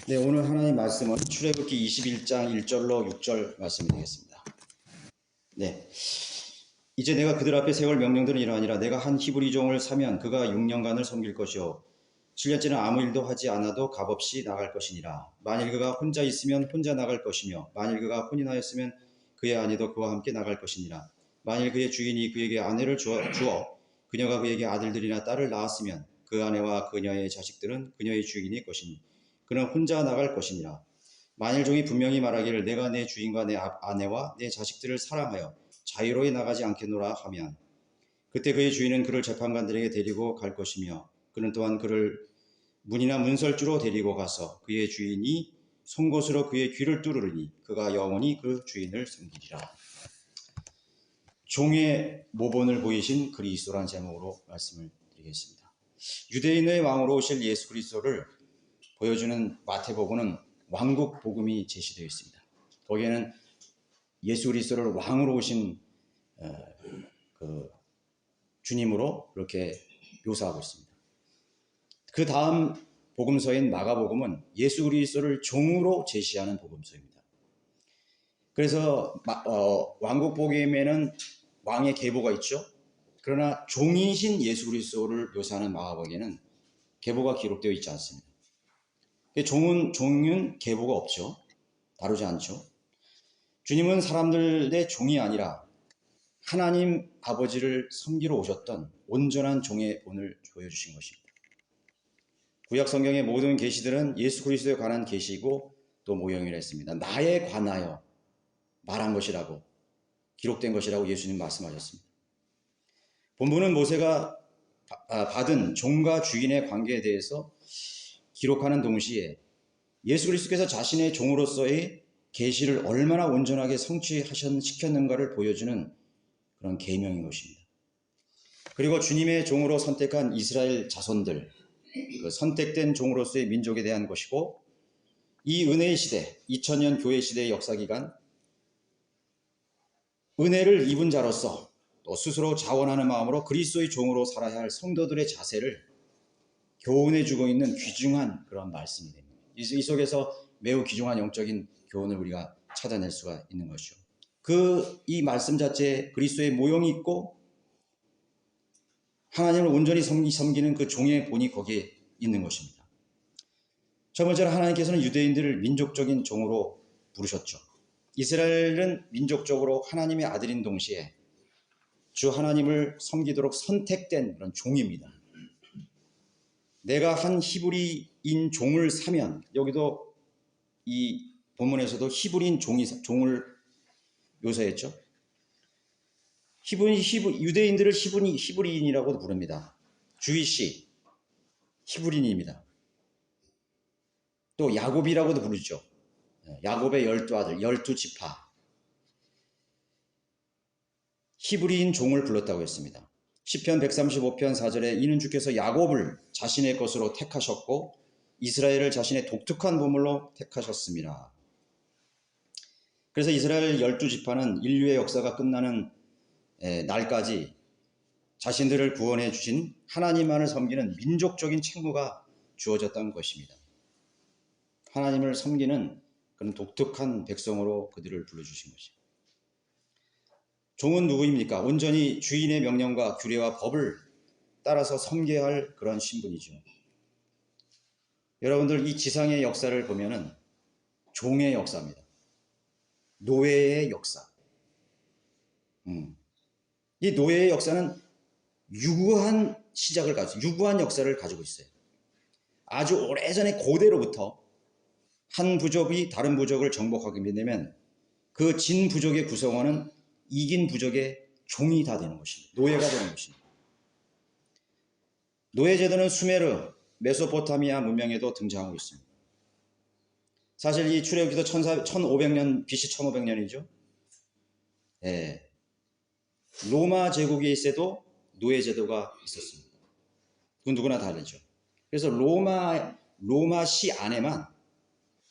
네, 오늘 하나님 말씀은 출애굽기 21장 1절로 6절 말씀이 되겠습니다. 네, 이제 내가 그들 앞에 세울 명령들은 이러하니라. 내가 한 히브리 종을 사면 그가 6년간을 섬길 것이요 7년째는 아무 일도 하지 않아도 값없이 나갈 것이니라. 만일 그가 혼자 있으면 혼자 나갈 것이며 만일 그가 혼인하였으면 그의 아내도 그와 함께 나갈 것이니라. 만일 그의 주인이 그에게 아내를 주어 그녀가 그에게 아들들이나 딸을 낳았으면 그 아내와 그녀의 자식들은 그녀의 주인이 것이니 그는 혼자 나갈 것이니라. 만일 종이 분명히 말하기를 내가 내 주인과 내 아내와 내 자식들을 사랑하여 자유로이 나가지 않겠노라 하면 그때 그의 주인은 그를 재판관들에게 데리고 갈 것이며 그는 또한 그를 문이나 문설주로 데리고 가서 그의 주인이 송곳으로 그의 귀를 뚫으리니 그가 영원히 그 주인을 섬기리라. 종의 모본을 보이신 그리스도란 제목으로 말씀을 드리겠습니다. 유대인의 왕으로 오실 예수 그리스도를 보여주는 마태복음은 왕국 복음이 제시되어 있습니다. 거기에는 예수 그리스도를 왕으로 오신 그 주님으로 그렇게 묘사하고 있습니다. 그 다음 복음서인 마가복음은 예수 그리스도를 종으로 제시하는 복음서입니다. 그래서 왕국 복음에는 왕의 계보가 있죠. 그러나 종이신 예수 그리스도를 묘사하는 마가복음에는 계보가 기록되어 있지 않습니다. 종은 계보가 없죠. 다루지 않죠. 주님은 사람들의 종이 아니라 하나님 아버지를 섬기러 오셨던 온전한 종의 본을 보여주신 것입니다. 구약 성경의 모든 계시들은 예수 그리스도에 관한 계시고 또 모형이라 했습니다. 나에 관하여 말한 것이라고 기록된 것이라고 예수님 말씀하셨습니다. 본문은 모세가 받은 종과 주인의 관계에 대해서 기록하는 동시에 예수 그리스도께서 자신의 종으로서의 계시를 얼마나 온전하게 성취시켰는가를 보여주는 그런 계명인 것입니다. 그리고 주님의 종으로 선택한 이스라엘 자손들, 그 선택된 종으로서의 민족에 대한 것이고 이 은혜의 시대, 2000년 교회 시대의 역사기간 은혜를 입은 자로서 또 스스로 자원하는 마음으로 그리스도의 종으로 살아야 할 성도들의 자세를 교훈해 주고 있는 귀중한 그런 말씀이 됩니다. 이 속에서 매우 귀중한 영적인 교훈을 우리가 찾아낼 수가 있는 것이죠. 이 말씀 자체에 그리스도의 모형이 있고 하나님을 온전히 섬기는 그 종의 본이 거기에 있는 것입니다. 첫 번째로 하나님께서는 유대인들을 민족적인 종으로 부르셨죠. 이스라엘은 민족적으로 하나님의 아들인 동시에 주 하나님을 섬기도록 선택된 그런 종입니다. 내가 한 히브리인 종을 사면, 여기도 이 본문에서도 히브리인 종을 묘사했죠. 유대인들을 히브리인이라고도 부릅니다. 주이시, 히브리인입니다. 또 야곱이라고도 부르죠. 야곱의 12아들, 12지파. 히브리인 종을 불렀다고 했습니다. 시편 135편 4절에 이는 주께서 야곱을 자신의 것으로 택하셨고 이스라엘을 자신의 독특한 보물로 택하셨습니다. 그래서 이스라엘 12지파는 인류의 역사가 끝나는 날까지 자신들을 구원해 주신 하나님만을 섬기는 민족적인 책무가 주어졌던 것입니다. 하나님을 섬기는 그런 독특한 백성으로 그들을 불러주신 것입니다. 종은 누구입니까? 온전히 주인의 명령과 규례와 법을 따라서 섬겨야 할 그런 신분이죠. 여러분들 이 지상의 역사를 보면은 종의 역사입니다. 노예의 역사. 이 노예의 역사는 유구한 역사를 가지고 있어요. 아주 오래전에 고대로부터 한 부족이 다른 부족을 정복하게 되면 그 진 부족의 구성원은 이긴 부족의 종이 다 되는 것입니다. 노예가 되는 것입니다. 노예제도는 수메르, 메소포타미아 문명에도 등장하고 있습니다. 사실 이 출애굽기도 1500년, BC 1500년이죠. 로마 제국에 있어도 노예제도가 있었습니다. 그건 누구나 다르죠. 그래서 로마시 안에만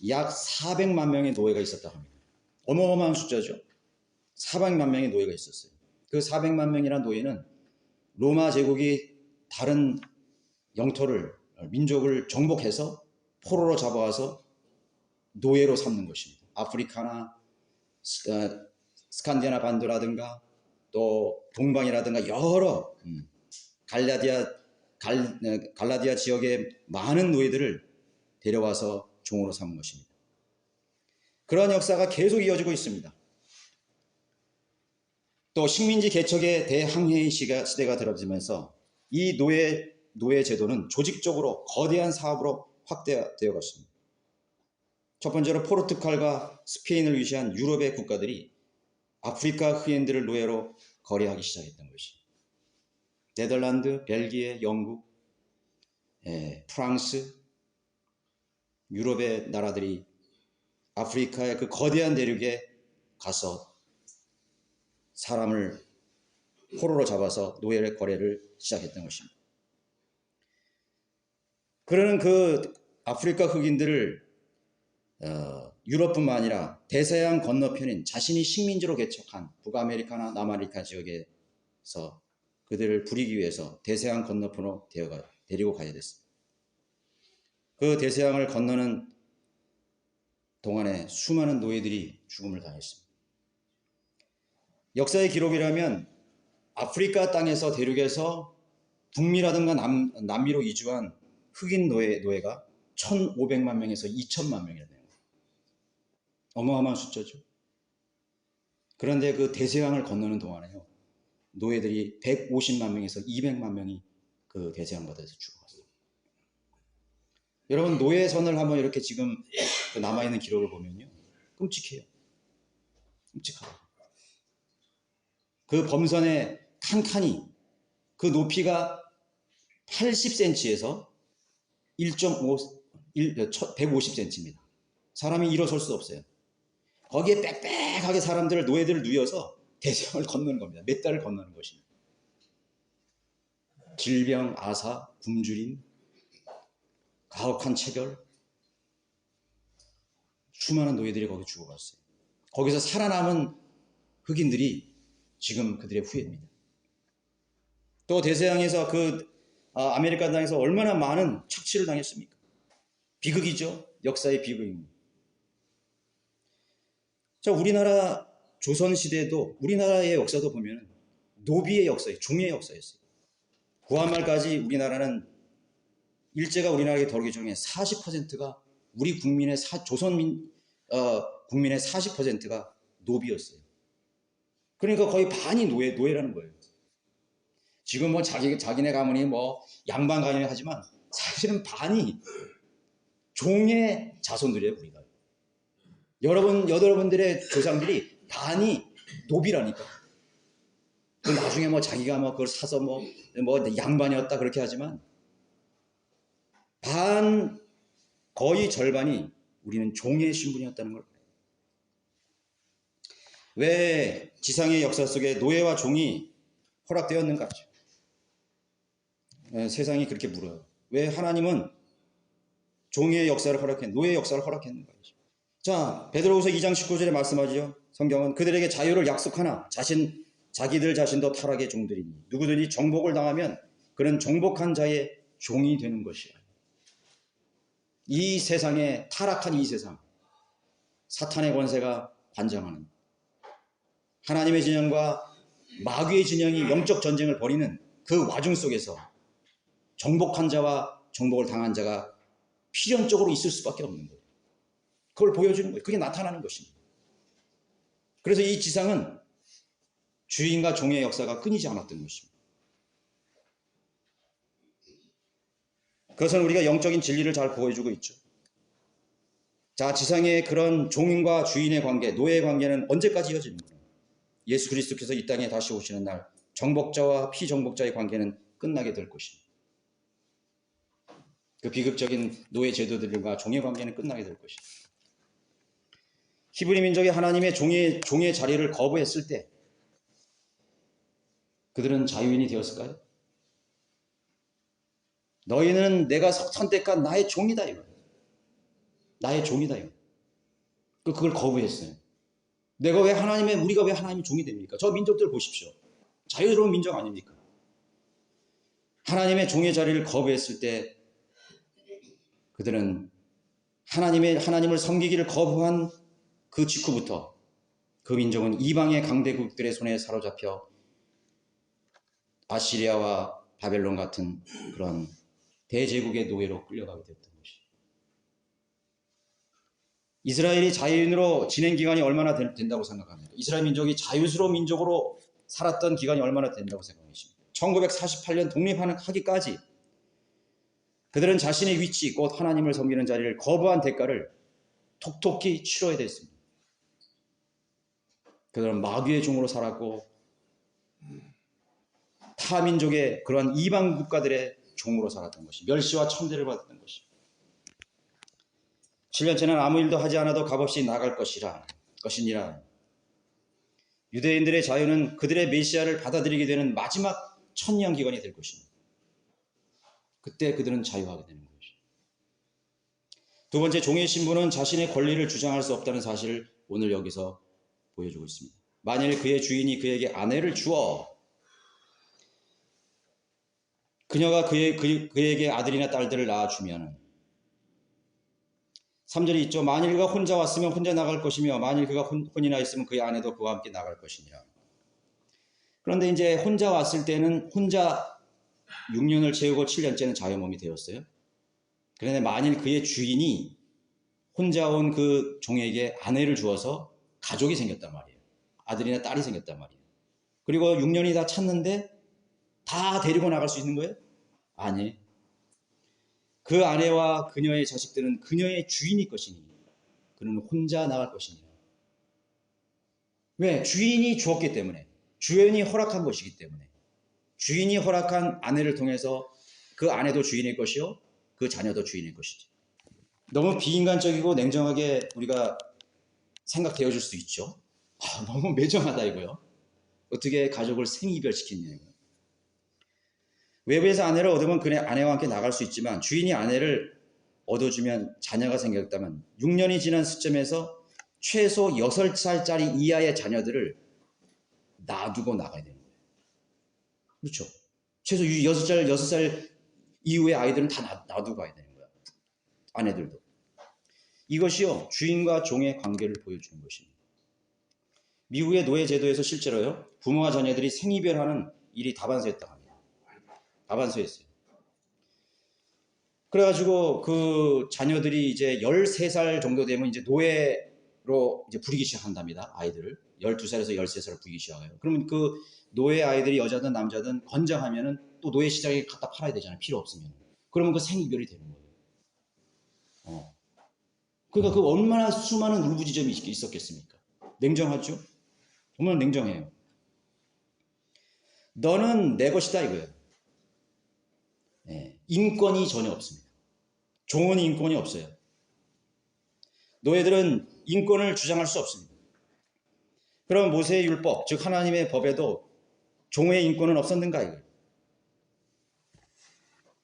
약 400만 명의 노예가 있었다고 합니다. 어마어마한 숫자죠. 400만 명의 노예가 있었어요. 그 400만 명이라는 노예는 로마 제국이 다른 영토를, 민족을 정복해서 포로로 잡아와서 노예로 삼는 것입니다. 아프리카나 스칸디나바 반도라든가 또 동방이라든가 여러 갈라디아 지역의 많은 노예들을 데려와서 종으로 삼은 것입니다. 그러한 역사가 계속 이어지고 있습니다. 또 식민지 개척의 대항해의 시대가 들어지면서 이 노예 제도는 조직적으로 거대한 사업으로 확대되어 갔습니다. 첫 번째로 포르투갈과 스페인을 위시한 유럽의 국가들이 아프리카 흑인들을 노예로 거래하기 시작했던 것이. 네덜란드, 벨기에, 영국, 프랑스, 유럽의 나라들이 아프리카의 그 거대한 대륙에 가서 사람을 포로로 잡아서 노예 거래를 시작했던 것입니다. 그러는 그 아프리카 흑인들을 유럽뿐만 아니라 대서양 건너편인 자신이 식민지로 개척한 북아메리카나 남아메리카 지역에서 그들을 부리기 위해서 대서양 건너편으로 데리고 가야 됐습니다. 그 대서양을 건너는 동안에 수많은 노예들이 죽음을 당했습니다. 역사의 기록이라면 아프리카 땅에서 대륙에서 북미라든가 남미로 이주한 흑인 노예가 1,500만 명에서 2,000만 명이나 됩니다. 어마어마한 숫자죠. 그런데 그 대서양을 건너는 동안에요, 노예들이 150만 명에서 200만 명이 그 대서양 바다에서 죽어갔어요. 여러분, 노예선을 한번 이렇게 지금 그 남아있는 기록을 보면요, 끔찍해요. 끔찍하다. 그 범선에 칸칸이 그 높이가 80cm에서 150cm입니다. 사람이 일어설 수 없어요. 거기에 빽빽하게 노예들을 누워서 대서양을 건너는 겁니다. 몇 달을 건너는 것입니다. 질병, 아사, 굶주림, 가혹한 체결, 수많은 노예들이 거기 죽어갔어요. 거기서 살아남은 흑인들이 지금 그들의 후예입니다. 또 대서양에서 아메리카 땅에서 얼마나 많은 착취를 당했습니까? 비극이죠. 역사의 비극입니다. 자, 우리나라 조선시대도, 우리나라의 역사도 보면 노비의 역사예요. 종의 역사였어요. 구한말까지 우리나라는 일제가 우리나라에 들어오기 전에 40%가 우리 국민의 국민의 40%가 노비였어요. 그러니까 거의 반이 노예라는 거예요. 지금 뭐 자기네 가문이 뭐 양반 가문이 하지만 사실은 반이 종의 자손들이에요, 우리가. 여러분들의 조상들이 반이 노비라니까. 나중에 뭐 자기가 뭐 그걸 사서 뭐 양반이었다 그렇게 하지만 거의 절반이 우리는 종의 신분이었다는 걸. 왜 지상의 역사 속에 노예와 종이 허락되었는가 하죠. 세상이 그렇게 물어요. 왜 하나님은 종의 역사를 노예의 역사를 허락했는가 하죠. 자, 베드로후서 2장 19절에 말씀하죠. 성경은 그들에게 자유를 약속하나 자기들 자신도 타락의 종들이니 누구든지 정복을 당하면 그는 정복한 자의 종이 되는 것이야. 이 세상에, 타락한 이 세상, 사탄의 권세가 관장하는, 하나님의 진영과 마귀의 진영이 영적 전쟁을 벌이는 그 와중 속에서 정복한 자와 정복을 당한 자가 필연적으로 있을 수밖에 없는 거예요. 그걸 보여주는 거예요. 그게 나타나는 것입니다. 그래서 이 지상은 주인과 종의 역사가 끊이지 않았던 것입니다. 그것은 우리가 영적인 진리를 잘 보여주고 있죠. 자, 지상의 그런 종인과 주인의 관계, 노예의 관계는 언제까지 이어지는 거예요? 예수 그리스도께서 이 땅에 다시 오시는 날 정복자와 피정복자의 관계는 끝나게 될 것입니다. 그 비극적인 노예 제도들과 종의 관계는 끝나게 될 것입니다. 히브리 민족이 하나님의 종의 자리를 거부했을 때 그들은 자유인이 되었을까요? 너희는 내가 선택한 나의 종이다, 이거. 나의 종이다, 이거. 그걸 거부했어요. 우리가 왜 하나님의 종이 됩니까? 저 민족들 보십시오. 자유로운 민족 아닙니까? 하나님의 종의 자리를 거부했을 때 그들은 하나님을 섬기기를 거부한 그 직후부터 그 민족은 이방의 강대국들의 손에 사로잡혀 아시리아와 바벨론 같은 그런 대제국의 노예로 끌려가게 됐던 것이. 이스라엘이 자유인으로 지낸 기간이 얼마나 된다고 생각합니까? 이스라엘 민족이 자유스러운 민족으로 살았던 기간이 얼마나 된다고 생각하십니까? 1948년 독립하기까지 그들은 자신의 위치, 곧 하나님을 섬기는 자리를 거부한 대가를 톡톡히 치러야 됐습니다. 그들은 마귀의 종으로 살았고 타민족의 그러한 이방 국가들의 종으로 살았던 것이, 멸시와 천대를 받았던 것이. 7년째는 아무 일도 하지 않아도 값없이 나갈 것이니라. 유대인들의 자유는 그들의 메시아를 받아들이게 되는 마지막 천년 기간이 될 것입니다. 그때 그들은 자유하게 되는 것이죠. 두 번째, 종의 신분은 자신의 권리를 주장할 수 없다는 사실을 오늘 여기서 보여주고 있습니다. 만일 그의 주인이 그에게 아내를 주어 그녀가 그에게 아들이나 딸들을 낳아주면, 3절이 있죠. 만일 그가 혼자 왔으면 혼자 나갈 것이며 만일 그가 혼인하 있으면 그의 아내도 그와 함께 나갈 것이니라. 그런데 이제 혼자 왔을 때는 혼자 6년을 채우고 7년째는 자유몸이 되었어요. 그런데 만일 그의 주인이 혼자 온 그 종에게 아내를 주어서 가족이 생겼단 말이에요. 아들이나 딸이 생겼단 말이에요. 그리고 6년이 다 찼는데 다 데리고 나갈 수 있는 거예요? 아니. 그 아내와 그녀의 자식들은 그녀의 주인이 것이니 그는 혼자 나갈 것이니라. 왜? 주인이 주었기 때문에, 주인이 허락한 것이기 때문에, 주인이 허락한 아내를 통해서 그 아내도 주인일 것이요 그 자녀도 주인일 것이죠. 너무 비인간적이고 냉정하게 우리가 생각되어 줄 수 있죠. 너무 매정하다 이거요. 어떻게 가족을 생이별시키냐. 외부에서 아내를 얻으면 그의 아내와 함께 나갈 수 있지만 주인이 아내를 얻어주면 자녀가 생겼다면 6년이 지난 시점에서 최소 6살짜리 이하의 자녀들을 놔두고 나가야 되는 거예요. 그렇죠. 최소 6살 이후의 아이들은 다 놔두고 가야 되는 거야. 아내들도. 이것이요, 주인과 종의 관계를 보여주는 것입니다. 미국의 노예 제도에서 실제로요, 부모와 자녀들이 생이별하는 일이 다반사였다고 합니다. 다반사였어요. 그래가지고 그 자녀들이 이제 13살 정도 되면 이제 노예로 이제 부리기 시작한답니다. 아이들을. 12살에서 13살을 부리기 시작해요. 그러면 그 노예 아이들이 여자든 남자든 건장하면은 또 노예 시장에 갖다 팔아야 되잖아요. 필요 없으면. 그러면 그 생이별이 되는 거예요. 그러니까 그 얼마나 수많은 울부짖음이 있었겠습니까? 냉정하죠? 정말 냉정해요. 너는 내 것이다 이거예요. 인권이 전혀 없습니다. 종은 인권이 없어요. 노예들은 인권을 주장할 수 없습니다. 그럼 모세의 율법, 즉 하나님의 법에도 종의 인권은 없었는가 이거예요.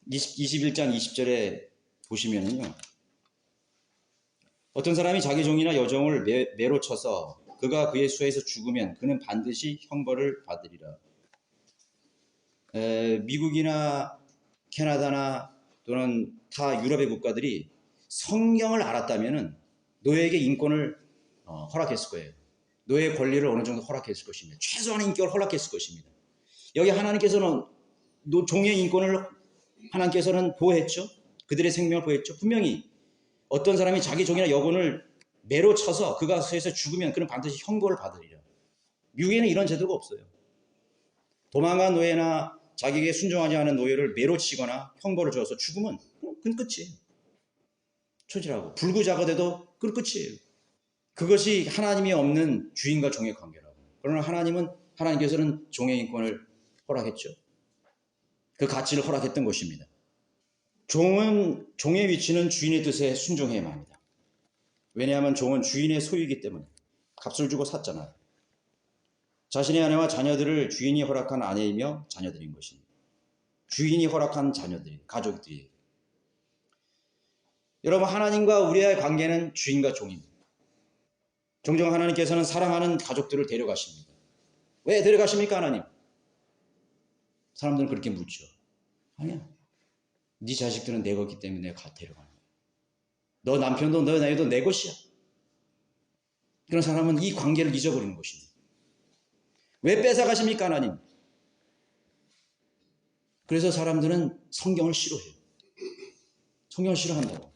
21장 20절에 보시면은요, 어떤 사람이 자기 종이나 여종을 매로 쳐서 그가 그의 수하에서 죽으면 그는 반드시 형벌을 받으리라. 미국이나 캐나다나 또는 타 유럽의 국가들이 성경을 알았다면 노예에게 인권을 허락했을 거예요. 노예의 권리를 어느 정도 허락했을 것입니다. 최소한의 인권을 허락했을 것입니다. 여기 하나님께서는 종의 인권을 하나님께서는 보호했죠. 그들의 생명을 보호했죠. 분명히 어떤 사람이 자기 종이나 여군을 매로 쳐서 그가 수에서 죽으면 그는 반드시 형벌을 받으리라. 미국에는 이런 제도가 없어요. 도망간 노예나 자기에게 순종하지 않은 노예를 매로 치거나 형벌을 줘서 죽으면 그건 끝이에요. 초지라고. 불구자가 그건 끝이에요. 그것이 하나님이 없는 주인과 종의 관계라고. 그러나 하나님께서는 종의 인권을 허락했죠. 그 가치를 허락했던 것입니다. 종의 위치는 주인의 뜻에 순종해야만 합니다. 왜냐하면 종은 주인의 소유이기 때문에 값을 주고 샀잖아요. 자신의 아내와 자녀들을 주인이 허락한 아내이며 자녀들인 것입니다. 주인이 허락한 자녀들이, 가족들이. 여러분, 하나님과 우리의 관계는 주인과 종입니다. 종종 하나님께서는 사랑하는 가족들을 데려가십니다. 왜 데려가십니까, 하나님? 사람들은 그렇게 묻죠. 아니야. 네 자식들은 내 거기 때문에 내가 데려가는 거야. 너 남편도 너 나이도 내 것이야. 그런 사람은 이 관계를 잊어버리는 것입니다. 왜 뺏어가십니까, 하나님? 그래서 사람들은 성경을 싫어해요. 성경을 싫어한다고.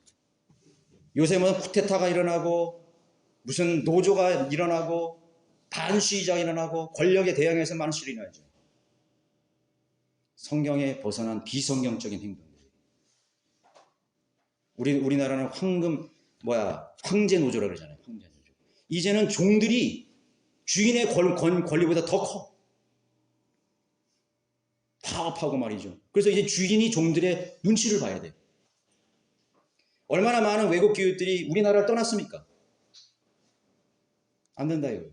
요새 뭐 쿠데타가 일어나고 무슨 노조가 일어나고 반시위자가 일어나고 권력에 대항해서 많은 시련이 일어나죠. 성경에 벗어난 비성경적인 행동들. 우리나라는 황제 노조라고 그러잖아요. 황제 노조. 이제는 종들이 주인의 권리보다 더 커. 파업하고 말이죠. 그래서 이제 주인이 종들의 눈치를 봐야 돼요. 얼마나 많은 외국 기업들이 우리나라를 떠났습니까? 안 된다 이거예요.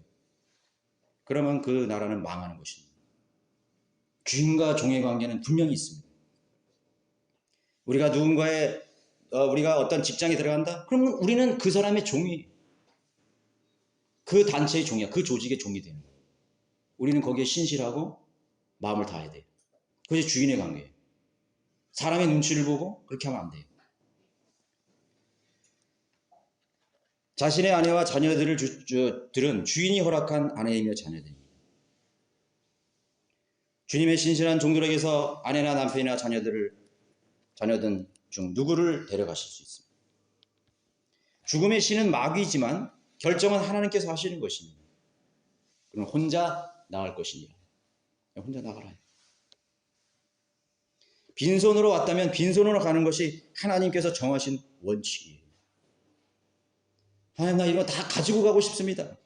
그러면 그 나라는 망하는 것입니다. 주인과 종의 관계는 분명히 있습니다. 우리가 어떤 직장에 들어간다? 그러면 우리는 그 사람의 종이, 그 단체의 종이야. 그 조직의 종이 되는 거예요. 우리는 거기에 신실하고 마음을 다해야 돼요. 그것이 주인의 관계예요. 사람의 눈치를 보고 그렇게 하면 안 돼요. 자신의 아내와 자녀들은 주인이 허락한 아내이며 자녀들입니다. 주님의 신실한 종들에게서 아내나 남편이나 자녀들 중 누구를 데려가실 수 있습니다. 죽음의 신은 마귀이지만 결정은 하나님께서 하시는 것입니다. 그럼 혼자 나갈 것이냐? 혼자 나가라. 빈손으로 왔다면 빈손으로 가는 것이 하나님께서 정하신 원칙이에요. 하나님, 나 이거 다 가지고 가고 싶습니다.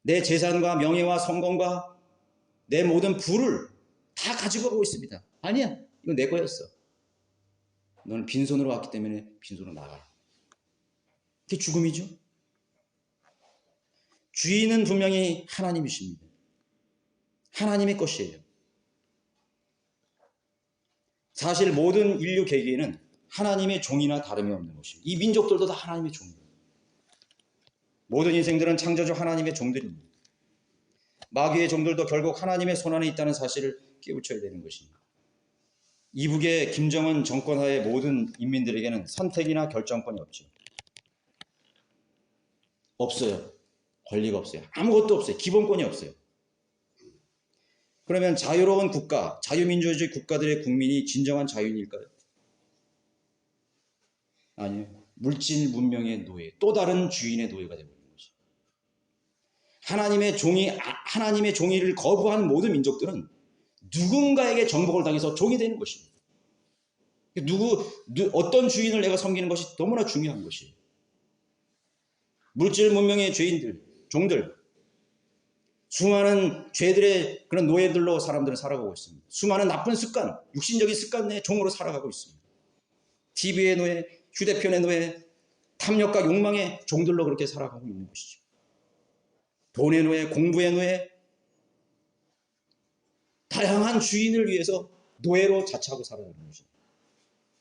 내 재산과 명예와 성공과 내 모든 부를 다 가지고 가고 있습니다. 아니야, 이거 내 거였어. 너는 빈손으로 왔기 때문에 빈손으로 나가라. 그게 죽음이죠. 주인은 분명히 하나님이십니다. 하나님의 것이에요. 사실 모든 인류 개개인은 하나님의 종이나 다름이 없는 것입니다. 이 민족들도 다 하나님의 종입니다. 모든 인생들은 창조주 하나님의 종들입니다. 마귀의 종들도 결국 하나님의 손안에 있다는 사실을 깨우쳐야 되는 것입니다. 이북의 김정은 정권 하의 모든 인민들에게는 선택이나 결정권이 없죠. 없어요. 권리가 없어요. 아무것도 없어요. 기본권이 없어요. 그러면 자유로운 국가, 자유민주주의 국가들의 국민이 진정한 자유인일까요? 아니에요. 물질 문명의 노예, 또 다른 주인의 노예가 되버리는 거죠. 하나님의 종이를 거부하는 모든 민족들은 누군가에게 정복을 당해서 종이 되는 것입니다. 어떤 주인을 내가 섬기는 것이 너무나 중요한 것이에요. 물질 문명의 종들, 수많은 죄들의 그런 노예들로 사람들은 살아가고 있습니다. 수많은 나쁜 습관, 육신적인 습관 내에 종으로 살아가고 있습니다. TV의 노예, 휴대폰의 노예, 탐욕과 욕망의 종들로 그렇게 살아가고 있는 것이죠. 돈의 노예, 공부의 노예, 다양한 주인을 위해서 노예로 자처하고 살아가는 것이죠.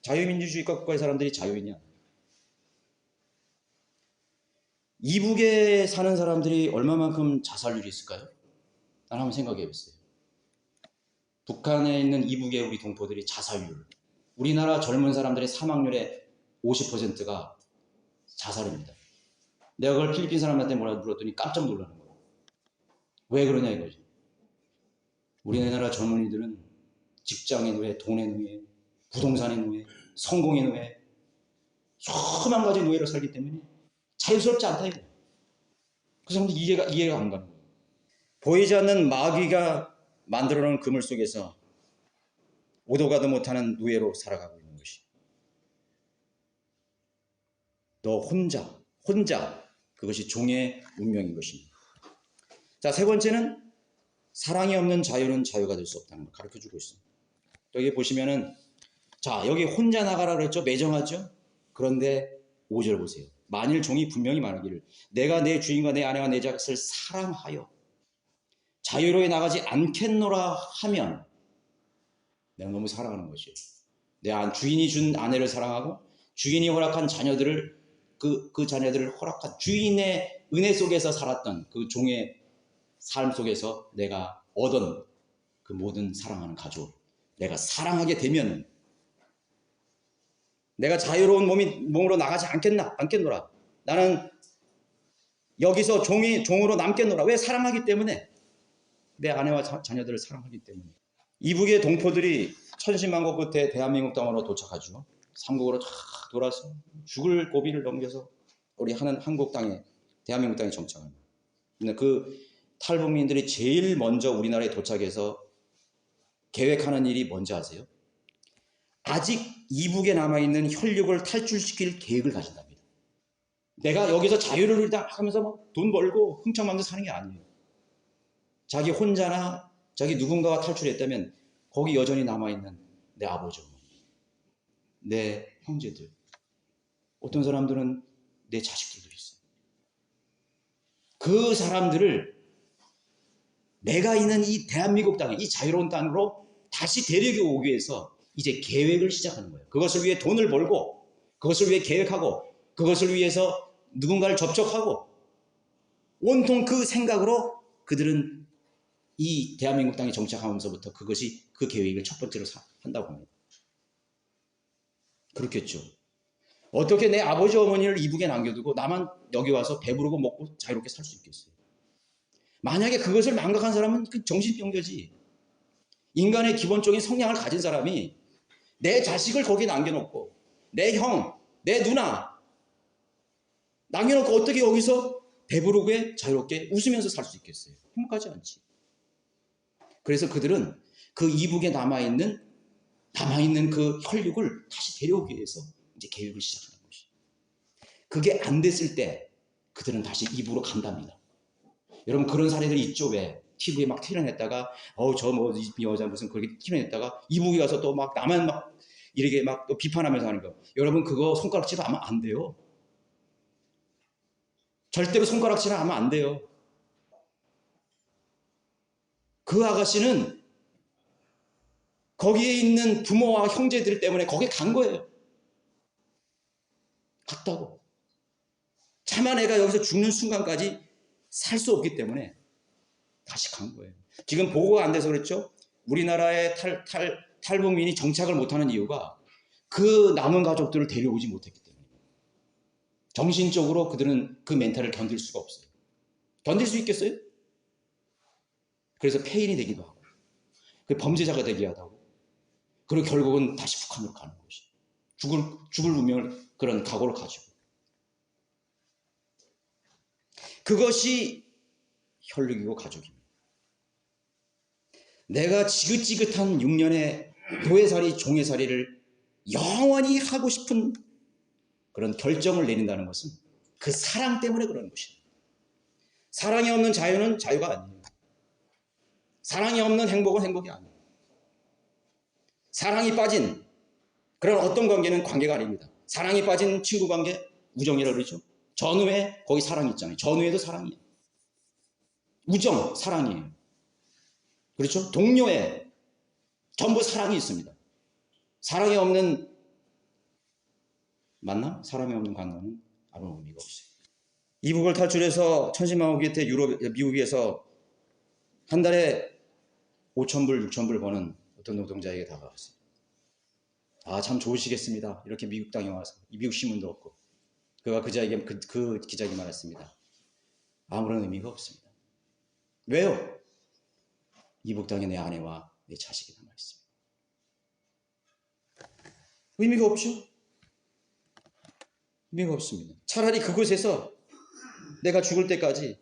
자유민주주의 국가의 사람들이 자유이냐? 이북에 사는 사람들이 얼마만큼 자살률이 있을까요? 난 한번 생각해 봤어요. 북한에 있는 이북의 우리 동포들이 자살률, 우리나라 젊은 사람들의 사망률의 50%가 자살입니다. 내가 그걸 필리핀 사람한테 뭐라고 물었더니 깜짝 놀라는 거예요. 왜 그러냐 이거죠. 우리나라 젊은이들은 직장의 노예, 돈의 노예, 부동산의 노예, 성공의 노예, 수만 가지 노예로 살기 때문에 자유스럽지 않다 이거예요. 그 사람들 이해가 안 가는 거예요. 보이지 않는 마귀가 만들어놓은 그물 속에서 오도 가도 못하는 노예로 살아가고 있는 것이. 너 혼자 그것이 종의 운명인 것입니다. 자, 세 번째는 사랑이 없는 자유는 자유가 될 수 없다는 걸 가르쳐주고 있습니다. 여기 보시면은 자, 여기 혼자 나가라 그랬죠? 매정하죠? 그런데 5절 보세요. 만일 종이 분명히 말하기를 내가 내 주인과 내 아내와 내 자식을 사랑하여 자유로이 나가지 않겠노라 하면 내가 너무 사랑하는 것이에요. 내 주인이 준 아내를 사랑하고 주인이 허락한 자녀들을 그 자녀들을 허락한 주인의 은혜 속에서 살았던 그 종의 삶 속에서 내가 얻은 그 모든 사랑하는 가족 내가 사랑하게 되면 내가 자유로운 몸으로 나가지 않겠노라. 나는 여기서 종으로 남겠노라. 왜? 사랑하기 때문에. 내 아내와 자녀들을 사랑하기 때문에. 이북의 동포들이 천신만고 끝에 대한민국 땅으로 도착하죠. 삼국으로 쫙 돌아서 죽을 고비를 넘겨서 우리 하는 한국 땅에, 대한민국 땅에 정착합니다. 근데 그 탈북민들이 제일 먼저 우리나라에 도착해서 계획하는 일이 뭔지 아세요? 아직 이북에 남아있는 혈육을 탈출시킬 계획을 가진답니다. 내가 여기서 자유를 누리다 하면서 막 돈 벌고 흥청망청 사는 게 아니에요. 자기 혼자나 자기 누군가가 탈출했다면 거기 여전히 남아있는 내 아버지, 어머니, 내 형제들, 어떤 사람들은 내 자식들도 있어요. 그 사람들을 내가 있는 이 대한민국 땅에, 이 자유로운 땅으로 다시 데리고 오기 위해서 이제 계획을 시작하는 거예요. 그것을 위해 돈을 벌고, 그것을 위해 계획하고, 그것을 위해서 누군가를 접촉하고, 온통 그 생각으로 그들은 이 대한민국 땅에 정착하면서부터 그것이 그 계획을 첫 번째로 한다고 합니다. 그렇겠죠. 어떻게 내 아버지 어머니를 이북에 남겨두고 나만 여기 와서 배부르고 먹고 자유롭게 살 수 있겠어요? 만약에 그것을 망각한 사람은 그 정신병자지. 인간의 기본적인 성향을 가진 사람이 내 자식을 거기에 남겨놓고 내 형, 내 누나 남겨놓고 어떻게 여기서 배부르게 자유롭게 웃으면서 살 수 있겠어요? 행복하지 않지. 그래서 그들은 그 이북에 남아있는 그 혈육을 다시 데려오기 위해서 이제 계획을 시작하는 것이. 그게 안 됐을 때 그들은 다시 이북으로 간답니다. 여러분 그런 사례들이 있죠. 왜? TV에 막 출연했다가 저 뭐 이 여자 무슨 그렇게 출연했다가 이북에 가서 또 막 나만 막 이렇게 막 또 비판하면서 하는 거. 여러분 그거 손가락질 하면 안 돼요. 절대로 손가락질 하면 안 돼요. 그 아가씨는 거기에 있는 부모와 형제들 때문에 거기에 간 거예요. 갔다고. 차마 내가 여기서 죽는 순간까지 살 수 없기 때문에 다시 간 거예요. 지금 보고가 안 돼서 그렇죠? 우리나라의 탈북민이 정착을 못하는 이유가 그 남은 가족들을 데려오지 못했기 때문에. 정신적으로 그들은 그 멘탈을 견딜 수가 없어요. 견딜 수 있겠어요? 그래서 폐인이 되기도 하고 그 범죄자가 되기도 하고 그리고 결국은 다시 북한으로 가는 것이. 죽을 운명을 그런 각오를 가지고. 그것이 혈육이고 가족입니다. 내가 지긋지긋한 6년의 도회살이 종회살이를 영원히 하고 싶은 그런 결정을 내린다는 것은 그 사랑 때문에 그러는 것입니다. 사랑이 없는 자유는 자유가 아니에요. 사랑이 없는 행복은 행복이 아니에요. 사랑이 빠진 그런 어떤 관계는 관계가 아닙니다. 사랑이 빠진 친구 관계, 우정이라고 그러죠. 전우에 거기 사랑이 있잖아요. 전우에도 사랑이에요. 우정, 사랑이에요. 그렇죠? 동료에 전부 사랑이 있습니다. 사랑이 없는 만남? 사랑이 없는 관계는 아무 의미가 없어요. 이북을 탈출해서 천신만고 곁에 미국에서 한 달에 5,000불, 6,000불 버는 어떤 노동자에게 다가왔어요. 참 좋으시겠습니다. 이렇게 미국 땅에 와서. 미국 신문도 없고. 그가 그 기자에게 말했습니다. 아무런 의미가 없습니다. 왜요? 이북 땅에 내 아내와 내 자식이 남아있습니다. 의미가 없죠? 의미가 없습니다. 차라리 그곳에서 내가 죽을 때까지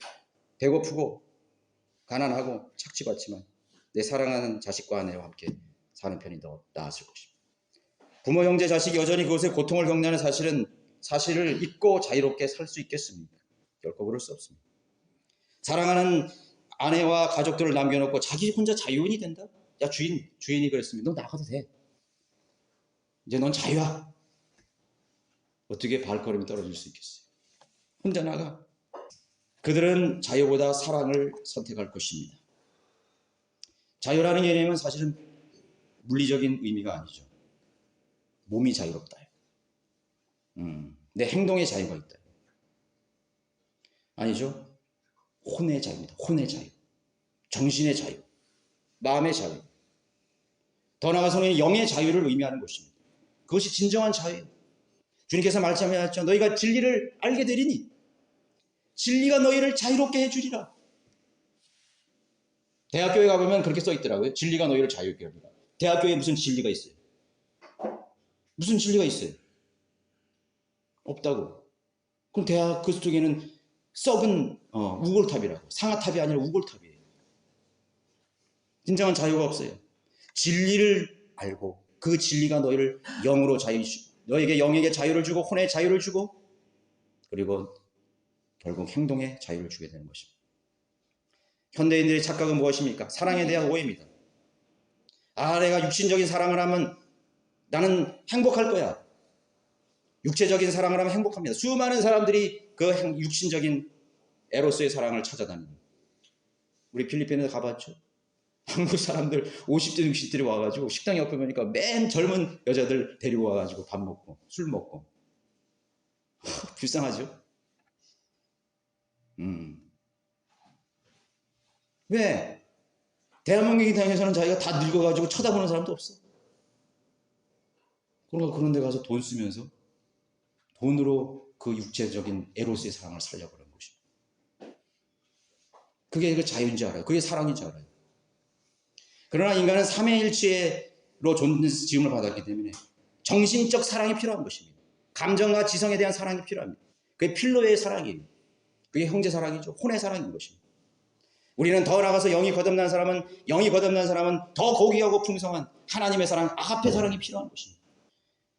배고프고 가난하고 착취받지만 내 사랑하는 자식과 아내와 함께 사는 편이 더 나았을 것입니다. 부모, 형제, 자식이 여전히 그것에 고통을 겪는 사실을 잊고 자유롭게 살 수 있겠습니까? 결코 그럴 수 없습니다. 사랑하는 아내와 가족들을 남겨놓고 자기 혼자 자유인이 된다? 야, 주인이 그랬습니다. 너 나가도 돼. 이제 넌 자유야. 어떻게 발걸음이 떨어질 수 있겠어요? 혼자 나가. 그들은 자유보다 사랑을 선택할 것입니다. 자유라는 개념은 사실은 물리적인 의미가 아니죠. 몸이 자유롭다. 내 행동의 자유가 있다. 아니죠. 혼의 자유입니다. 혼의 자유. 정신의 자유. 마음의 자유. 더 나아가서는 영의 자유를 의미하는 것입니다. 그것이 진정한 자유예요. 주님께서 말씀하셨죠. 너희가 진리를 알게 되리니 진리가 너희를 자유롭게 해주리라. 대학교에 가보면 그렇게 써 있더라고요. 진리가 너희를 자유롭게 하리라. 대학교에 무슨 진리가 있어요? 무슨 진리가 있어요? 없다고. 그럼 대학 그 속에는 썩은 우골탑이라고. 상아탑이 아니라 우골탑이에요. 진정한 자유가 없어요. 진리를 알고 그 진리가 너희를 영으로 너에게 영에게 자유를 주고 혼의 자유를 주고 그리고 결국 행동의 자유를 주게 되는 것입니다. 현대인들의 착각은 무엇입니까? 사랑에 대한 오해입니다. 내가 육신적인 사랑을 하면 나는 행복할 거야. 육체적인 사랑을 하면 행복합니다. 수많은 사람들이 그 육신적인 에로스의 사랑을 찾아다닙니다. 우리 필리핀에 가봤죠? 한국 사람들 50대 60대들이 와가지고 식당 옆에 보니까 맨 젊은 여자들 데리고 와가지고 밥 먹고 술 먹고 불쌍하죠? 왜? 대한민국에서는 자기가 다 늙어가지고 쳐다보는 사람도 없어. 그러니까 그런 데 가서 돈 쓰면서 돈으로 그 육체적인 에로스의 사랑을 살려고 하는 것입니다. 그게 그 자유인지 알아요. 그게 사랑인지 알아요. 그러나 인간은 삼위일체로 존재지음을 받았기 때문에 정신적 사랑이 필요한 것입니다. 감정과 지성에 대한 사랑이 필요합니다. 그게 필로의 사랑이에요. 그게 형제 사랑이죠. 혼의 사랑인 것입니다. 우리는 더 나아가서 영이 거듭난 사람은 더 고귀하고 풍성한 하나님의 사랑, 아가페 사랑이 필요한 것입니다.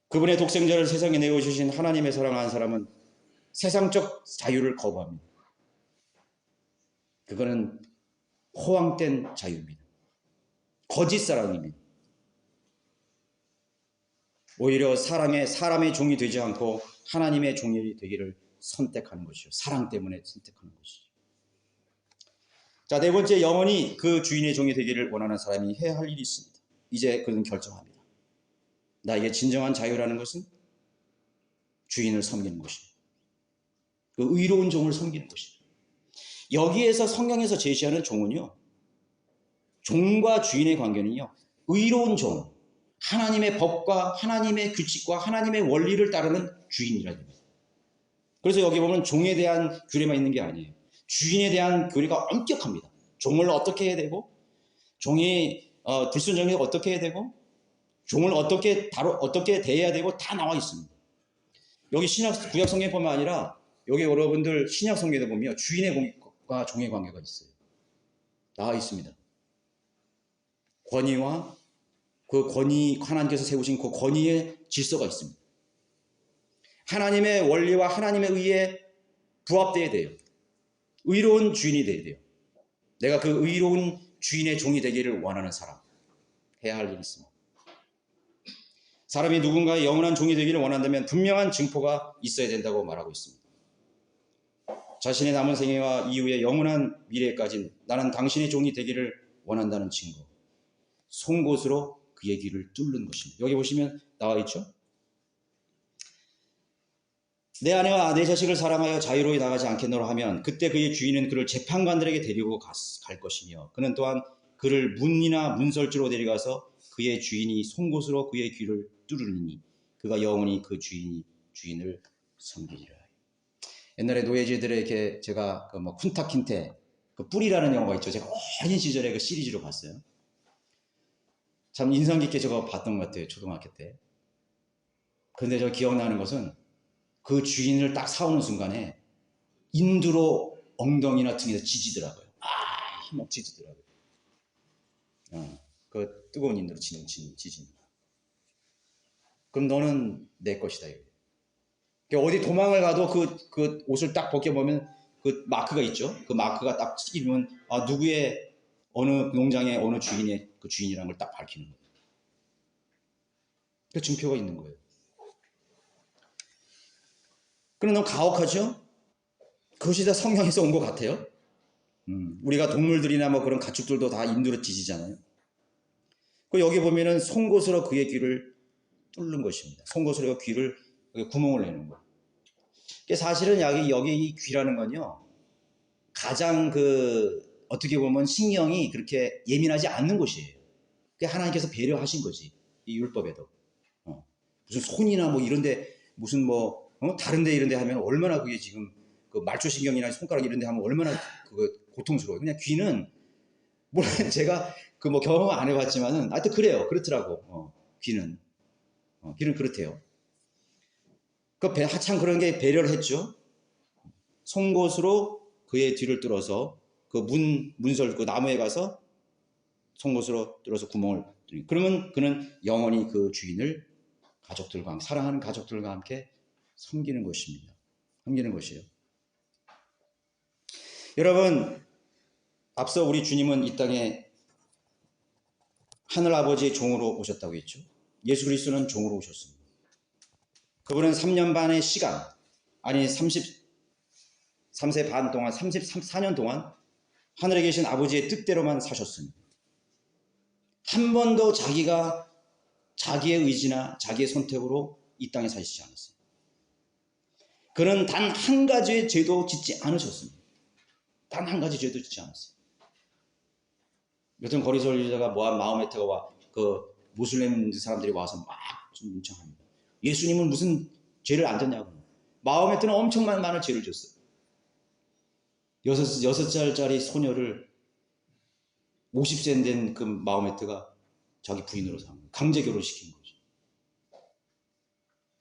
그분의 독생자를 세상에 내어주신 하나님의 사랑하는 사람은 세상적 자유를 거부합니다. 그거는 허황된 자유입니다. 거짓 사랑입니다. 오히려 사람의 종이 되지 않고 하나님의 종이 되기를 선택하는 것이죠. 사랑 때문에 선택하는 것이죠. 자, 네 번째, 영원히 그 주인의 종이 되기를 원하는 사람이 해야 할 일이 있습니다. 이제 그는 결정합니다. 나에게 진정한 자유라는 것은 주인을 섬기는 것입니다. 그 의로운 종을 섬기는 것입니다. 여기에서 성경에서 제시하는 종은요, 종과 주인의 관계는요, 의로운 종, 하나님의 법과 하나님의 규칙과 하나님의 원리를 따르는 주인이라 됩니다. 그래서 여기 보면 종에 대한 규례만 있는 게 아니에요. 주인에 대한 교리가 엄격합니다. 종을 어떻게 해야 되고, 종이 불순종이 어떻게 해야 되고, 종을 어떻게 대해야 되고 다 나와 있습니다. 여기 구약 성경뿐만 아니라 여기 여러분들 신약 성경에 보면 주인의 관계와 종의 관계가 있어요. 나와 있습니다. 권위와 그 권위, 하나님께서 세우신 그 권위의 질서가 있습니다. 하나님의 원리와 하나님의 의에 부합되어야 돼요. 의로운 주인이 되어야 돼요. 내가 그 의로운 주인의 종이 되기를 원하는 사람, 해야 할 일이 있습니다. 사람이 누군가의 영원한 종이 되기를 원한다면 분명한 증포가 있어야 된다고 말하고 있습니다. 자신의 남은 생애와 이후의 영원한 미래까지 나는 당신의 종이 되기를 원한다는 증거, 송곳으로 그의 귀를 뚫는 것입니다. 여기 보시면 나와 있죠? 내 아내와 내 자식을 사랑하여 자유로이 나가지 않겠노라 하면 그때 그의 주인은 그를 재판관들에게 데리고 갈 것이며 그는 또한 그를 문이나 문설주로 데려가서 그의 주인이 송곳으로 그의 귀를 뚫으리니 그가 영원히 그 주인을 섬기리라. 옛날에 노예제들에게 제가 그 쿤타킨테 그 뿔이라는 영화가 있죠. 제가 어린 시절에 그 시리즈로 봤어요. 참 인상 깊게 저거 봤던 것 같아요. 초등학교 때. 그런데 저 기억나는 것은 그 주인을 딱 사오는 순간에 인두로 엉덩이나 등에서 지지더라고요. 막 지지더라고요. 그 뜨거운 인두로 지지는. 그럼 너는 내 것이다. 어디 도망을 가도 그 옷을 딱 벗겨보면 그 마크가 있죠. 그 마크가 딱 찍히면 누구의 어느 농장의 어느 주인의 그 주인이라는 걸 딱 밝히는 거예요. 그 증표가 있는 거예요. 그럼 너무 가혹하죠? 그것이 다 성경에서 온 것 같아요. 우리가 동물들이나 뭐 그런 가축들도 다 인두로 지지잖아요. 그 여기 보면은 송곳으로 그의 귀를 뚫는 것입니다. 송곳으로 귀를 구멍을 내는 거예요. 사실은 여기 이 귀라는 건요, 가장 어떻게 보면 신경이 그렇게 예민하지 않는 곳이에요. 그게 하나님께서 배려하신 거지. 이 율법에도. 무슨 손이나 뭐 이런데 무슨 뭐 다른데 이런데 하면 얼마나 그게 지금 그 말초신경이나 손가락 이런데 하면 얼마나 그거 고통스러워요. 그냥 귀는 물론 제가 그 뭐 경험 안 해봤지만은 하여튼 그래요. 그렇더라고. 귀는 귀는 그렇대요. 그 하참 그런 게 배려를 했죠. 송곳으로 그의 뒤를 뚫어서 그 문설 그 나무에 가서 송곳으로 뚫어서 구멍을 뚫니. 그러면 그는 영원히 그 주인을 가족들과 함께, 사랑하는 가족들과 함께 섬기는 것입니다. 섬기는 것이에요. 여러분, 앞서 우리 주님은 이 땅에 하늘 아버지의 종으로 오셨다고 했죠. 예수 그리스도는 종으로 오셨습니다. 그분은 3년 반의 시간, 아니 33세 반 동안, 34년 동안 하늘에 계신 아버지의 뜻대로만 사셨습니다. 한 번도 자기가 자기의 의지나 자기의 선택으로 이 땅에 사시지 않았어요. 그는 단 한 가지의 죄도 짓지 않으셨습니다. 단 한 가지 죄도 짓지 않았어요. 여튼 거리설교자가 마호메트가 그 무슬림 사람들이 와서 막 무슨 문청합니다. 예수님은 무슨 죄를 안 졌냐고. 마호메트는 엄청 많은 죄를 졌어요. 6살짜리 소녀를 50세 된 그 마호메트가 자기 부인으로 삼은 강제 결혼시킨 거죠.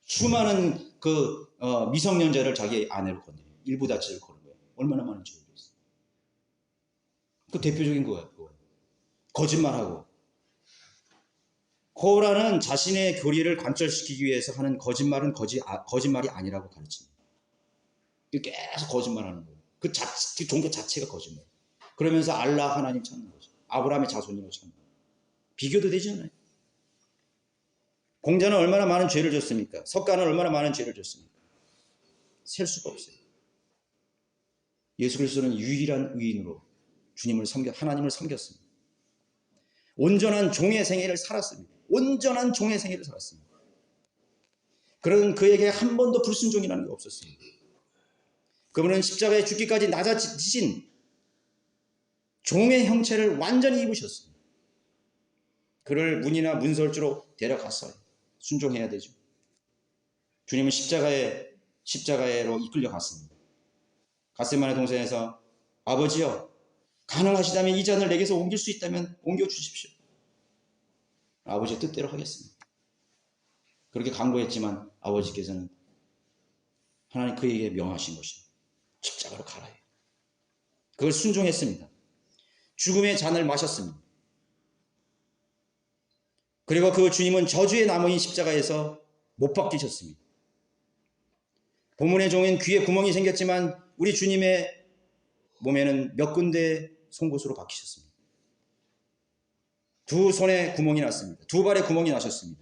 수많은 그 미성년자를 자기 아내로 건드려요. 일부 다치를 거는 거예요. 얼마나 많은 죄를 졌어요. 그 대표적인 거예요. 거짓말하고. 코라는 자신의 교리를 관철시키기 위해서 하는 거짓말은 거짓말이 아니라고 가르칩니다. 계속 거짓말하는 거예요. 그 종교 자체가 거짓말. 그러면서 알라 하나님 찾는 거죠. 아브라함의 자손이라고 찾는 거예요. 비교도 되지 않아요. 공자는 얼마나 많은 죄를 졌습니까? 석가는 얼마나 많은 죄를 졌습니까? 셀 수가 없어요. 예수 그리스도는 유일한 의인으로 하나님을 섬겼습니다. 온전한 종의 생애를 살았습니다. 온전한 종의 생애를 살았습니다. 그런 그에게 한 번도 불순종이라는 게 없었습니다. 그분은 십자가에 죽기까지 낮아지신 종의 형체를 완전히 입으셨습니다. 그를 문이나 문설주로 데려갔어요. 순종해야 되죠. 주님은 십자가로 이끌려 갔습니다. 갓세마네 동산에서 아버지여 가능하시다면 이 잔을 내게서 옮길 수 있다면 옮겨주십시오. 아버지의 뜻대로 하겠습니다. 그렇게 간구했지만 아버지께서는 하나님 그에게 명하신 것입니다. 십자가로 가라. 그걸 순종했습니다. 죽음의 잔을 마셨습니다. 그리고 그 주님은 저주의 나무인 십자가에서 못 박히셨습니다. 본문의 종은 귀에 구멍이 생겼지만 우리 주님의 몸에는 몇 군데 송곳으로 박히셨습니다. 두 손에 구멍이 났습니다. 두 발에 구멍이 나셨습니다.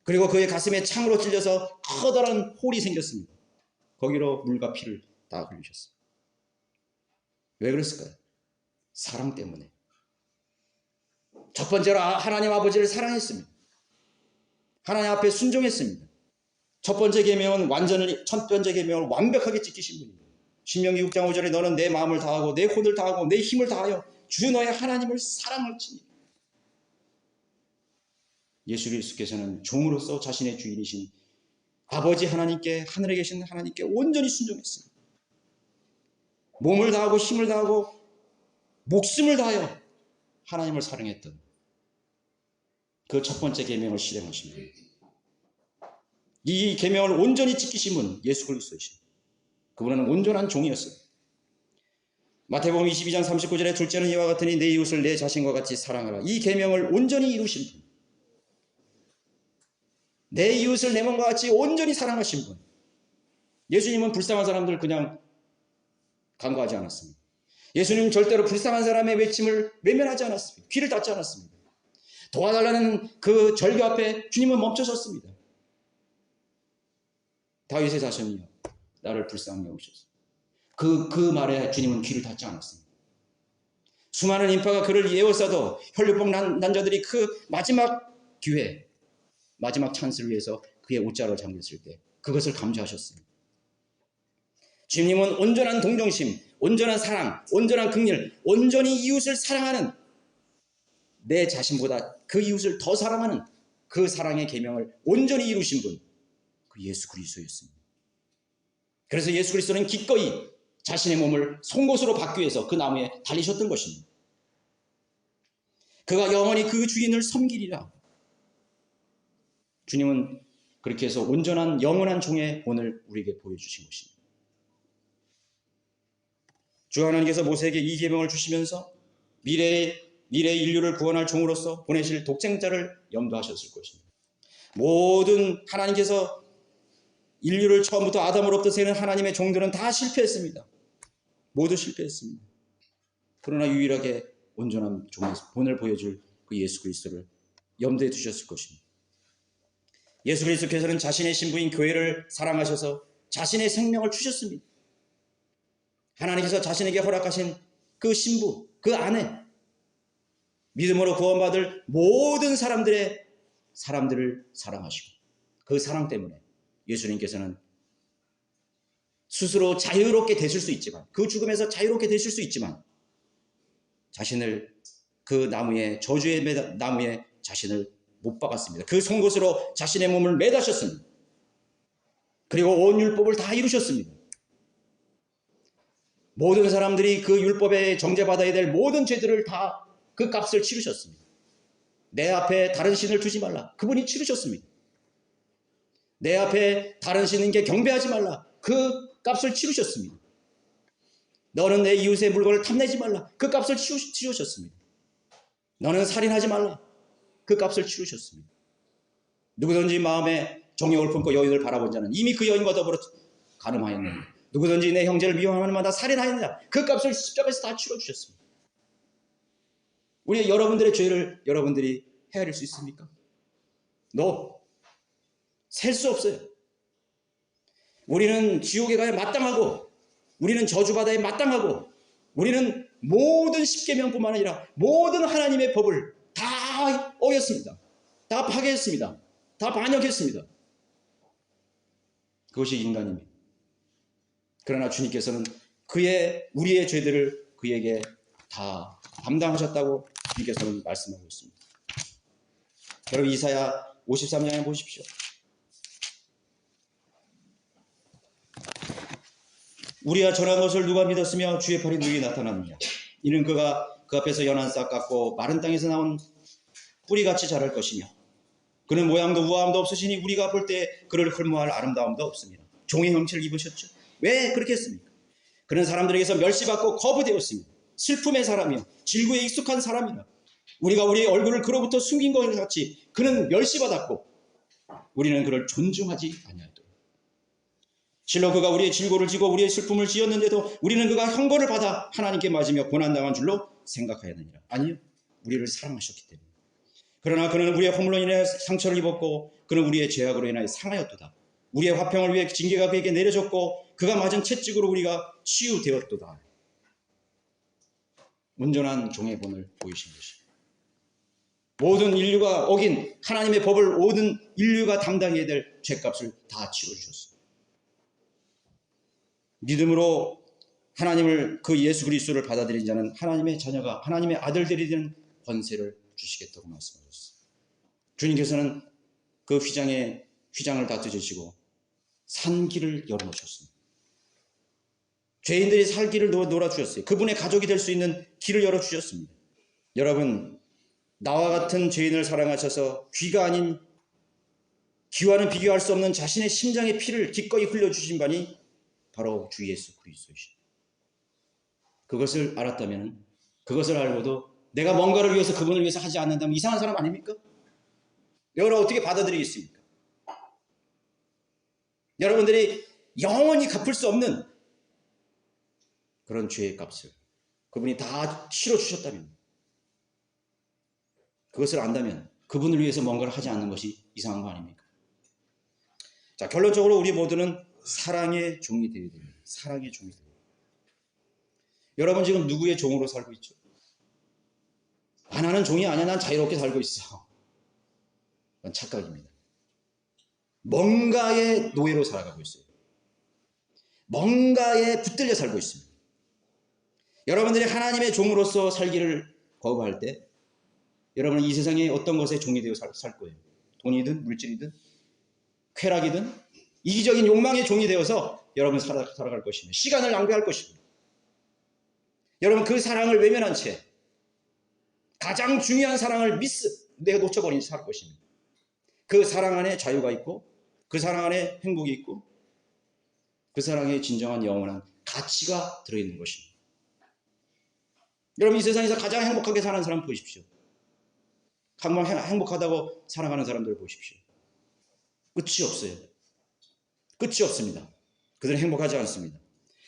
그리고 그의 가슴에 창으로 찔려서 커다란 홀이 생겼습니다. 거기로 물과 피를 다 흘리셨습니다. 왜 그랬을까요? 사랑 때문에. 첫 번째로 하나님 아버지를 사랑했습니다. 하나님 앞에 순종했습니다. 첫 번째 계명은 완벽하게 지키신 분입니다. 신명기 6장 5절에 너는 내 마음을 다하고 내 혼을 다하고 내 힘을 다하여 주 너의 하나님을 사랑할지니. 예수 그리스도께서는 종으로서 자신의 주인이신 아버지 하나님께, 하늘에 계신 하나님께 온전히 순종했습니다. 몸을 다하고 힘을 다하고 목숨을 다하여 하나님을 사랑했던 그 첫 번째 계명을 실행하십니다. 이 계명을 온전히 지키신 분 예수 그리스도이십니다. 그분은 온전한 종이었어요. 마태복음 22장 39절에 둘째는 이와 같으니 내 이웃을 내 자신과 같이 사랑하라. 이 계명을 온전히 이루신 분. 내 이웃을 내 몸과 같이 온전히 사랑하신 분. 예수님은 불쌍한 사람들을 그냥 간과하지 않았습니다. 예수님은 절대로 불쌍한 사람의 외침을 외면하지 않았습니다. 귀를 닫지 않았습니다. 도와달라는 그 절규 앞에 주님은 멈춰섰습니다. 다윗의 자손이여 나를 불쌍히 여기소서. 그 말에 주님은 귀를 닫지 않았습니다. 수많은 인파가 그를 예워싸도 혈류병 난자들이 그 마지막 기회, 마지막 찬스를 위해서 그의 옷자락을 잠겼을 때 그것을 감지하셨습니다. 주님은 온전한 동정심, 온전한 사랑, 온전한 긍휼, 온전히 이웃을 사랑하는, 내 자신보다 그 이웃을 더 사랑하는 그 사랑의 계명을 온전히 이루신 분, 그 예수 그리스도였습니다. 그래서 예수 그리스도는 기꺼이 자신의 몸을 송곳으로 받기 위해서 그 나무에 달리셨던 것입니다. 그가 영원히 그 주인을 섬기리라. 주님은 그렇게 해서 온전한 영원한 종의 본을 우리에게 보여주신 것입니다. 주 하나님께서 모세에게 이 계명을 주시면서 미래의 인류를 구원할 종으로서 보내실 독생자를 염두하셨을 것입니다. 모든 하나님께서 인류를 처음부터 아담으로부터 세는 하나님의 종들은 다 실패했습니다. 모두 실패했습니다. 그러나 유일하게 온전한 종의 본을 보여줄 그 예수 그리스도를 염두에 두셨을 것입니다. 예수 그리스도께서는 자신의 신부인 교회를 사랑하셔서 자신의 생명을 주셨습니다. 하나님께서 자신에게 허락하신 그 신부, 그 아내, 믿음으로 구원받을 모든 사람들을 사랑하시고 그 사랑 때문에 예수님께서는 스스로 자유롭게 되실 수 있지만, 그 죽음에서 자유롭게 되실 수 있지만 자신을 그 나무에, 저주의 나무에 자신을 못 박았습니다. 그 송곳으로 자신의 몸을 매다셨습니다. 그리고 온 율법을 다 이루셨습니다. 모든 사람들이 그 율법에 정죄받아야 될 모든 죄들을 다 그 값을 치르셨습니다. 내 앞에 다른 신을 두지 말라. 그분이 치르셨습니다. 내 앞에 다른 신에게 경배하지 말라. 그 값을 치르셨습니다. 너는 내 이웃의 물건을 탐내지 말라. 그 값을 치르셨습니다. 너는 살인하지 말라. 그 값을 치르셨습니다. 누구든지 마음에 정욕을 품고 여인을 바라본 자는 이미 그 여인과 더불어 간음하였느니 누구든지 내 형제를 미워하는 마다 살인하였느냐. 그 값을 십자가에서 다 치러주셨습니다. 우리 여러분들의 죄를 여러분들이 헤아릴 수 있습니까? 셀 수 없어요. 우리는 지옥에 가야 마땅하고, 우리는 저주받아야 마땅하고, 우리는 모든 십계명뿐만 아니라 모든 하나님의 법을 다 어겼습니다. 다 파괴했습니다. 다 반역했습니다. 그것이 인간입니다. 그러나 주님께서는 우리의 죄들을 그에게 다 담당하셨다고 주님께서는 말씀하고 있습니다. 여러분, 이사야 53장에 보십시오. 우리가 전한 것을 누가 믿었으며 주의 팔이 누구에게 나타났느냐. 이는 그가 그 앞에서 연한 싹 같고 마른 땅에서 나온 뿌리같이 자랄 것이며 그는 모양도 우아함도 없으시니 우리가 볼 때 그를 흠모할 아름다움도 없습니다. 종의 형체를 입으셨죠. 왜 그렇게 했습니까? 그는 사람들에게서 멸시받고 거부되었습니다. 슬픔의 사람이요 질구에 익숙한 사람이라. 우리가 우리의 얼굴을 그로부터 숨긴 것 같이 그는 멸시받았고 우리는 그를 존중하지 아니하였도다. 실로 그가 우리의 질고를 지고 우리의 슬픔을 지었는데도 우리는 그가 형벌을 받아 하나님께 맞으며 고난당한 줄로 생각하였느니라. 아니요, 우리를 사랑하셨기 때문에. 그러나 그는 우리의 허물로 인해 상처를 입었고 그는 우리의 죄악으로 인하여 상하였도다. 우리의 화평을 위해 징계가 그에게 내려졌고 그가 맞은 채찍으로 우리가 치유되었도다. 온전한 종의 본을 보이신 것입니다. 모든 인류가 어긴 하나님의 법을 모든 인류가 담당해야 될 죄값을 다 치러주셨습니다. 믿음으로 하나님을, 그 예수 그리스도를 받아들인 자는 하나님의 자녀가, 하나님의 아들들이 되는 권세를 주시겠다고 말씀하셨습니다. 주님께서는 그 휘장을 다 뜯으시고 산 길을 열어놓으셨습니다. 죄인들이 살 길을 놀아주셨어요. 그분의 가족이 될 수 있는 길을 열어주셨습니다. 여러분, 나와 같은 죄인을 사랑하셔서 귀가 아닌, 귀와는 비교할 수 없는 자신의 심장의 피를 기꺼이 흘려주신 분이 바로 주 예수 그리스도이십니다. 그것을 알았다면, 그것을 알고도 내가 뭔가를 위해서 그분을 위해서 하지 않는다면 이상한 사람 아닙니까? 여러분 어떻게 받아들이겠습니까? 여러분들이 영원히 갚을 수 없는 그런 죄의 값을 그분이 다 치러주셨다면, 그것을 안다면 그분을 위해서 뭔가를 하지 않는 것이 이상한 거 아닙니까? 자, 결론적으로 우리 모두는 사랑의 종이 되어야 됩니다. 사랑의 종이 되어야 됩니다. 여러분 지금 누구의 종으로 살고 있죠? 나는 종이 아니야. 난 자유롭게 살고 있어. 그건 착각입니다. 뭔가의 노예로 살아가고 있어요. 뭔가에 붙들려 살고 있습니다. 여러분들이 하나님의 종으로서 살기를 거부할 때 여러분은 이 세상에 어떤 것에 종이 되어 살 거예요. 돈이든 물질이든 쾌락이든 이기적인 욕망의 종이 되어서 여러분 살아갈 것입니다. 시간을 낭비할 것입니다. 여러분 그 사랑을 외면한 채 가장 중요한 사랑을 내가 놓쳐버린 채 살 것입니다. 그 사랑 안에 자유가 있고 그 사랑 안에 행복이 있고 그 사랑에 진정한 영원한 가치가 들어있는 것입니다. 여러분 이 세상에서 가장 행복하게 사는 사람 보십시오. 정말 행복하다고 살아가는 사람들을 보십시오. 끝이 없어요. 끝이 없습니다. 그들은 행복하지 않습니다.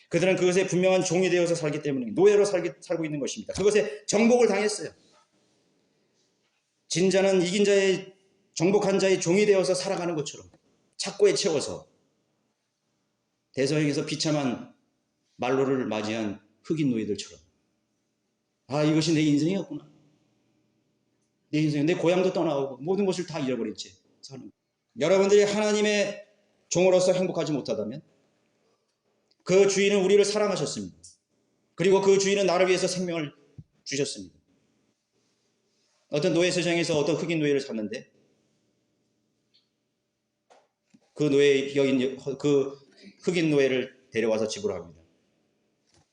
그들은 그것에 분명한 종이 되어서 살기 때문에 노예로 살고 있는 것입니다. 그것에 정복을 당했어요. 진자는 이긴 자의 정복한 자의 종이 되어서 살아가는 것처럼 착고에 채워서 대서양에서 비참한 말로를 맞이한 흑인 노예들처럼 아 이것이 내 인생이었구나. 내 인생, 내 고향도 떠나오고 모든 것을 다 잃어버렸지. 여러분들이 하나님의 종으로서 행복하지 못하다면 그 주인은 우리를 사랑하셨습니다. 그리고 그 주인은 나를 위해서 생명을 주셨습니다. 어떤 노예 세상에서 어떤 흑인 노예를 샀는데 그 흑인 노예를 데려와서 집으로 합니다.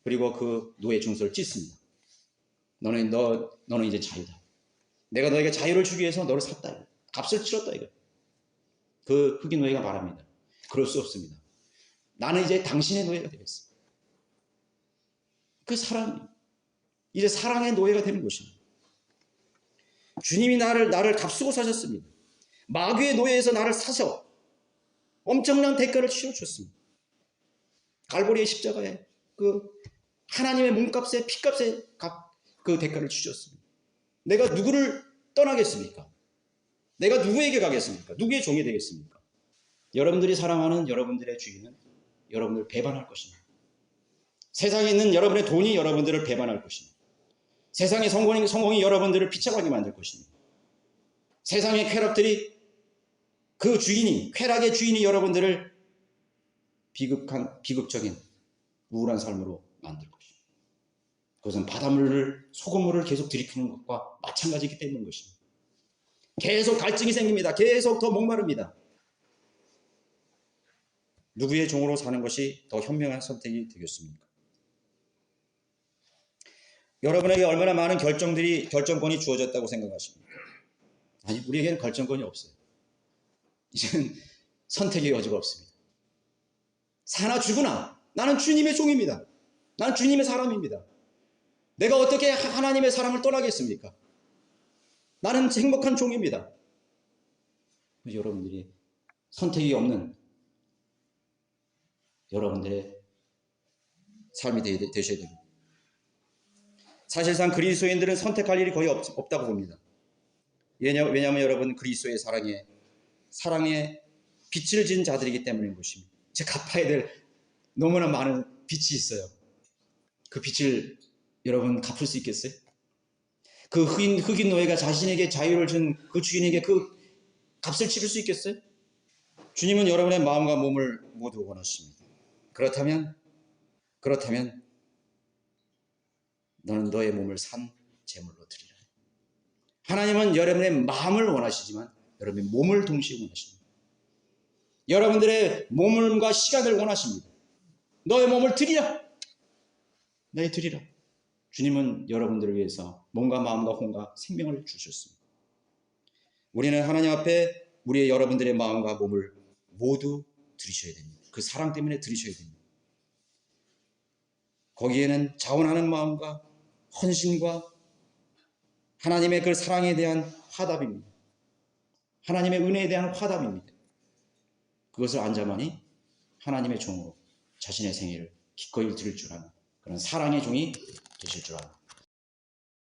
그리고 그 노예 중서를 찢습니다. 너는 이제 자유다. 내가 너에게 자유를 주기 위해서 너를 샀다. 값을 치렀다 이거. 그 흑인 노예가 말합니다. 그럴 수 없습니다. 나는 이제 당신의 노예가 되겠어. 그 사랑이 이제 사랑의 노예가 되는 것입니다. 주님이 나를 값쓰고 사셨습니다. 마귀의 노예에서 나를 사셔 엄청난 대가를 치러주셨습니다. 갈보리의 십자가에 그 하나님의 몸값에 피값에 그 대가를 치셨습니다. 내가 누구를 떠나겠습니까? 내가 누구에게 가겠습니까? 누구의 종이 되겠습니까? 여러분들이 사랑하는 여러분들의 주인은 여러분들을 배반할 것입니다. 세상에 있는 여러분의 돈이 여러분들을 배반할 것입니다. 세상의 성공이 여러분들을 비참하게 만들 것입니다. 세상의 쾌락들이 쾌락의 주인이 여러분들을 비극적인 우울한 삶으로 만들 것입니다. 그것은 소금물을 계속 들이키는 것과 마찬가지이기 때문인 것입니다. 계속 갈증이 생깁니다. 계속 더 목마릅니다. 누구의 종으로 사는 것이 더 현명한 선택이 되겠습니까? 여러분에게 얼마나 많은 결정권이 주어졌다고 생각하십니까? 아니, 우리에게는 결정권이 없어요. 이제는 선택의 여지가 없습니다. 사나 죽으나 나는 주님의 종입니다. 나는 주님의 사람입니다. 내가 어떻게 하나님의 사랑을 떠나겠습니까? 나는 행복한 종입니다. 여러분들이 선택이 없는 여러분들의 삶이 되셔야 됩니다. 사실상 그리스도인들은 선택할 일이 거의 없다고 봅니다. 왜냐하면 여러분 그리스도의 사랑에 빚을 진 자들이기 때문인 것입니다. 이제 갚아야 될 너무나 많은 빚이 있어요. 그 빚을 여러분 갚을 수 있겠어요? 그 흑인 노예가 자신에게 자유를 준 그 주인에게 그 값을 치를 수 있겠어요? 주님은 여러분의 마음과 몸을 모두 원하십니다. 그렇다면 너는 너의 몸을 산 제물로 드리라. 하나님은 여러분의 마음을 원하시지만 여러분의 몸을 동시에 원하십니다. 여러분들의 몸과 시간을 원하십니다. 너의 몸을 드리라. 네, 드리라. 주님은 여러분들을 위해서 몸과 마음과 혼과 생명을 주셨습니다. 우리는 하나님 앞에 여러분들의 마음과 몸을 모두 드리셔야 됩니다. 그 사랑 때문에 드리셔야 됩니다. 거기에는 자원하는 마음과 헌신과 하나님의 그 사랑에 대한 화답입니다. 하나님의 은혜에 대한 화답입니다. 그것을 안자마니 하나님의 종으로 자신의 생애를 기꺼이 드릴 줄 아는 그런 사랑의 종이 되실 줄 압니다.